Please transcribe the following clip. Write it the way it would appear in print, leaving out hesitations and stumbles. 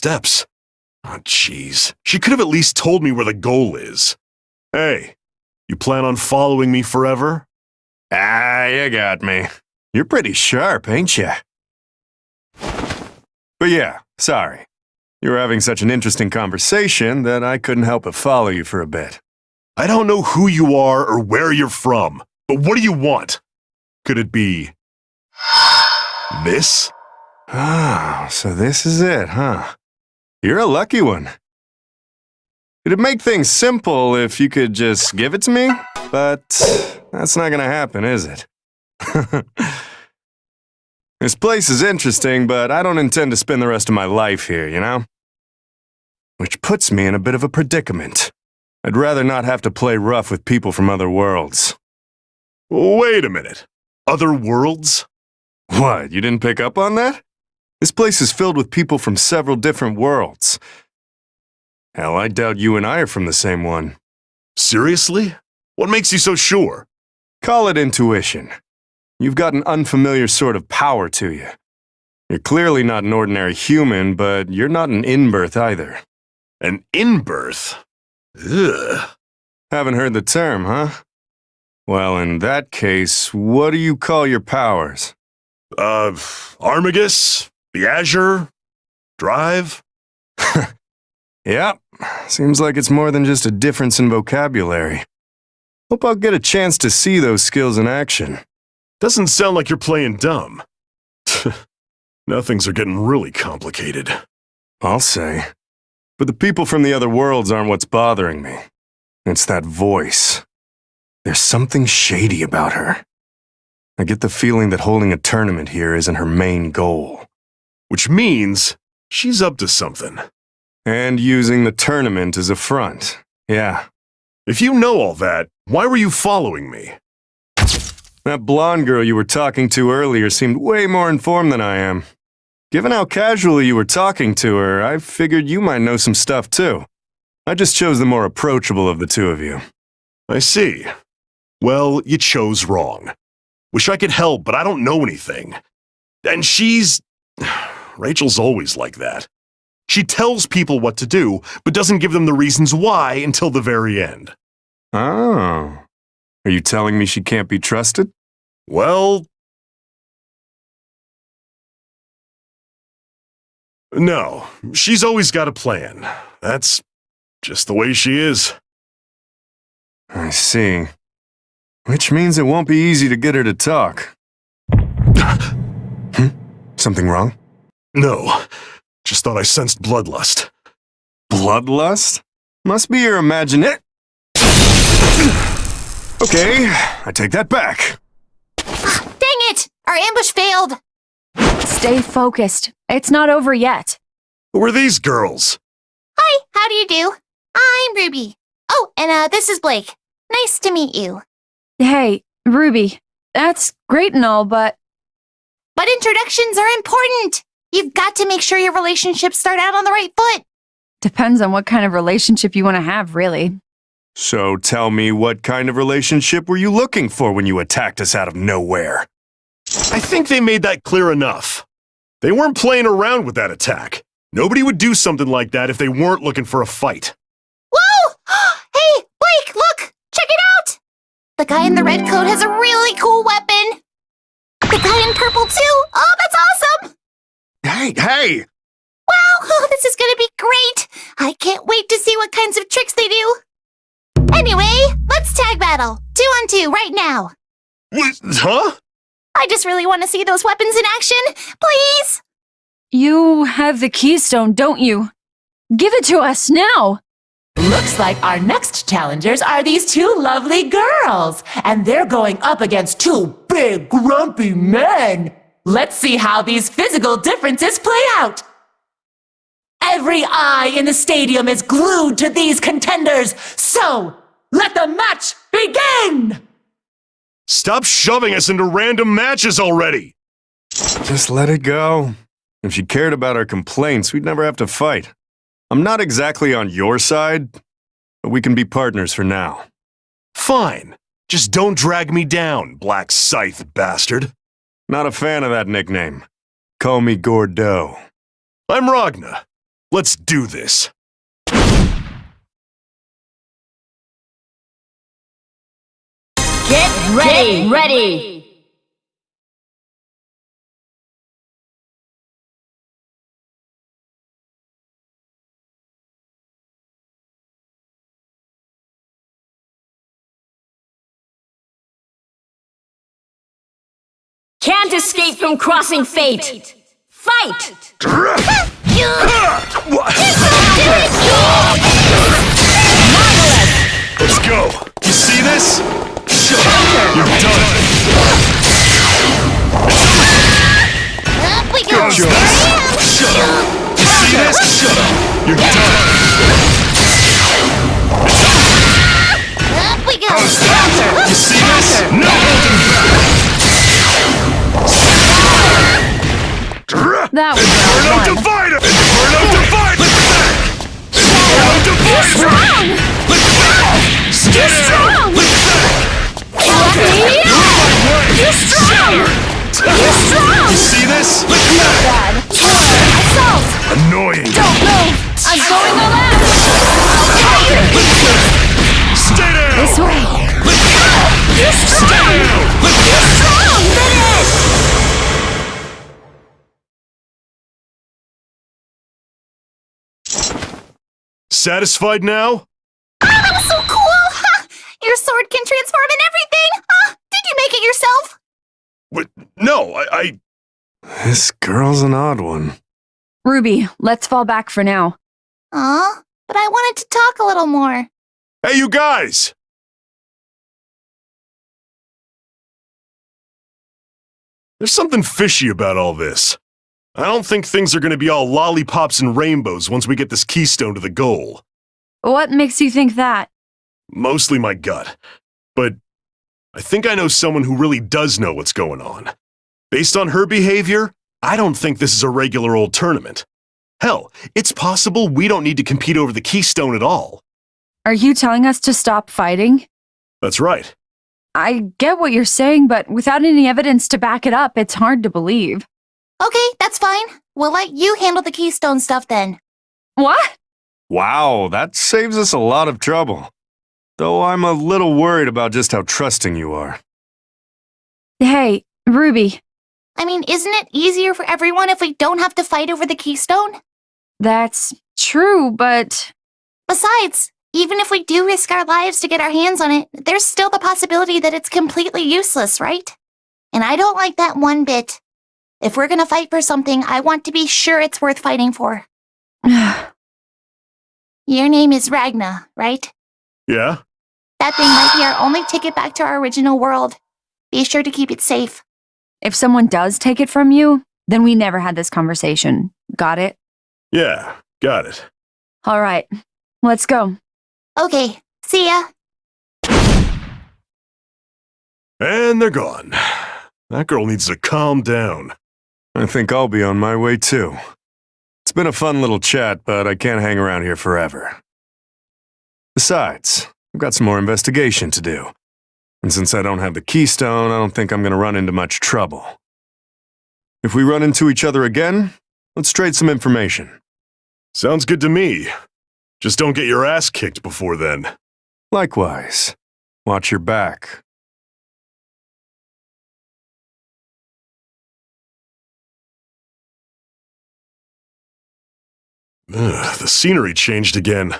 steps. Oh, jeez. She could have at least told me where the goal is. Hey, you plan on following me forever? Ah, you got me. You're pretty sharp, ain't you? But yeah, sorry. You were having such an interesting conversation that I couldn't help but follow you for a bit. I don't know who you are or where you're from, but what do you want? Could it be this? Ah, so this is it, huh? You're a lucky one. It'd make things simple if you could just give it to me, but that's not gonna happen, is it? This place is interesting, but I don't intend to spend the rest of my life here, you know? Which puts me in a bit of a predicament. I'd rather not have to play rough with people from other worlds. Wait a minute. Other worlds? What, you didn't pick up on that? This place is filled with people from several different worlds. Hell, I doubt you and I are from the same one. Seriously? What makes you so sure? Call it intuition. You've got an unfamiliar sort of power to you. You're clearly not an ordinary human, but you're not an in-birth either. An in-birth? Ugh. Haven't heard the term, huh? Well, in that case, what do you call your powers? Armagus? The Azure? Drive? Yep, seems like it's more than just a difference in vocabulary. Hope I'll get a chance to see those skills in action. Doesn't sound like you're playing dumb. Now things are getting really complicated. I'll say. But the people from the other worlds aren't what's bothering me. It's that voice. There's something shady about her. I get the feeling that holding a tournament here isn't her main goal. Which means she's up to something. And using the tournament as a front. Yeah. If you know all that, why were you following me? That blonde girl you were talking to earlier seemed way more informed than I am. Given how casually you were talking to her, I figured you might know some stuff too. I just chose the more approachable of the two of you. I see. Well, you chose wrong. Wish I could help, but I don't know anything. And she's... Rachel's always like that. She tells people what to do, but doesn't give them the reasons why until the very end. Oh. Are you telling me she can't be trusted? Well... No, she's always got a plan. That's just the way she is. I see. Which means it won't be easy to get her to talk. Something wrong? No, just thought I sensed bloodlust. Bloodlust? Must be your imagination. Okay, I take that back. Dang it! Our ambush failed! Stay focused. It's not over yet. Who are these girls? Hi, how do you do? I'm Ruby. Oh, and this is Blake. Nice to meet you. Hey, Ruby, that's great and all, but introductions are important! You've got to make sure your relationships start out on the right foot. depends on what kind of relationship you want to have, really. So tell me, what kind of relationship were you looking for when you attacked us out of nowhere? I think they made that clear enough. They weren't playing around with that attack. Nobody would do something like that if they weren't looking for a fight. Whoa! Hey, Blake, look! Check it out! The guy in the red coat has a really cool weapon. The guy in purple, too! Oh, that's awesome! Hey! Wow, this is gonna be great! I can't wait to see what kinds of tricks they do. Anyway, let's tag battle. 2-on-2 right now. What? Huh? I just really want to see those weapons in action. Please! You have the keystone, don't you? Give it to us now! Looks like our next challengers are these two lovely girls, and they're going up against two big, grumpy men. Let's see how these physical differences play out. Every eye in the stadium is glued to these contenders, so let the match begin! Stop shoving us into random matches already! Just let it go. If she cared about our complaints, we'd never have to fight. I'm not exactly on your side, but we can be partners for now. Fine. Just don't drag me down, black scythe bastard. Not a fan of that nickname. Call me Gordeau. I'm Ragna. Let's do this. Get ready! Ready! Can't escape from crossing fate! Fight! Let's go. You see this? Shut up. You're done. Up we go! Goes this. Shut up. You see this? Shut up. You're done. Up we go! You see this? No holding back. That was Inferno not fun. Divider! Inferno Divider! Inferno Divider! Strong! Get strong! You're strong! You're strong! You see this? Bad. Assault! Annoying! Don't move! I'm going the left! I'll take it! Stay down! This way! You're Stay strong! down! You're strong! Finish! Satisfied now? That was so cool! Ha! Your sword can transform and everything! Did you make it yourself? What? No, I... This girl's an odd one. Ruby, let's fall back for now. Aw, but I wanted to talk a little more. Hey, you guys! There's something fishy about all this. I don't think things are gonna be all lollipops and rainbows once we get this keystone to the goal. What makes you think that? Mostly my gut. But I think I know someone who really does know what's going on. Based on her behavior, I don't think this is a regular old tournament. Hell, it's possible we don't need to compete over the keystone at all. Are you telling us to stop fighting? That's right. I get what you're saying, but without any evidence to back it up, it's hard to believe. Okay, that's fine. We'll let you handle the keystone stuff then. What? Wow, that saves us a lot of trouble. Though I'm a little worried about just how trusting you are. Hey, Ruby, I mean, isn't it easier for everyone if we don't have to fight over the keystone? that's true, but Besides, even if we do risk our lives to get our hands on it, there's still the possibility that it's completely useless, right? And I don't like that one bit. If we're gonna fight for something, I want to be sure it's worth fighting for. Your name is Ragna, right? Yeah? That thing might be our only ticket back to our original world. Be sure to keep it safe. if someone does take it from you, then we never had this conversation. Got it? Yeah, got it. All right, let's go. Okay, see ya. And they're gone. That girl needs to calm down. I think I'll be on my way too. It's been a fun little chat, but I can't hang around here forever. Besides, I've got some more investigation to do. And since I don't have the keystone, I don't think I'm gonna run into much trouble. If we run into each other again, let's trade some information. Sounds good to me. Just don't get your ass kicked before then. Likewise, watch your back. Ugh, the scenery changed again.